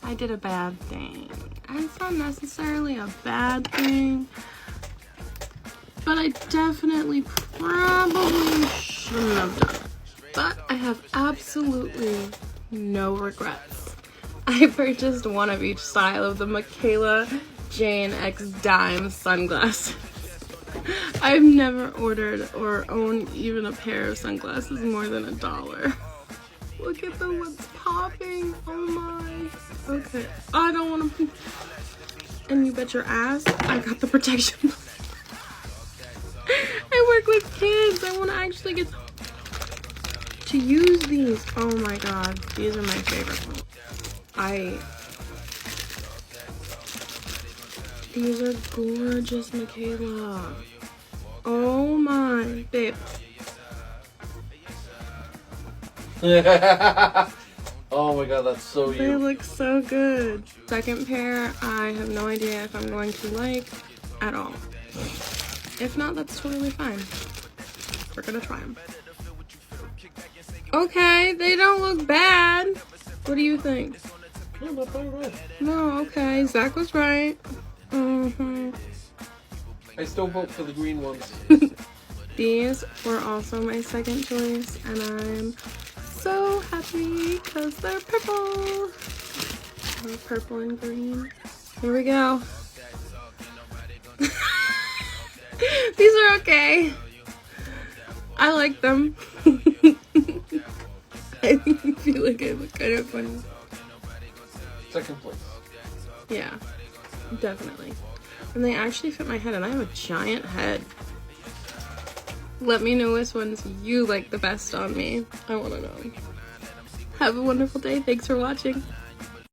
I did a bad thing. And it's not necessarily a bad thing, but I definitely probably shouldn't have done it. But I have absolutely no regrets. I purchased one of each style of the Mikayla Jane X Dime sunglasses. I've never ordered or owned even a pair of sunglasses more than $1. Look at the what's popping. Oh my. Okay. I don't want to. And you bet your ass I got the protection. I work with kids. I want to actually get to use these. Oh my god. These are my favorite ones. These are gorgeous, Mikayla. Oh my, babe. Oh my god, that's so you. They look so good. Second pair, I have no idea if I'm going to like at all. If not, that's totally fine. We're gonna try them. Okay, they don't look bad. What do you think? Yeah, not bad. No, okay, Zach was right. I still vote for the green ones. These were also my second choice, and I'm so happy because they're purple. They're purple and green. Here we go. These are okay. I like them. I feel like I look kind of funny. Second place. Yeah, definitely. And they actually fit my head, and I have a giant head. Let me know which ones you like the best on me. I want to know. Have a wonderful day. Thanks for watching.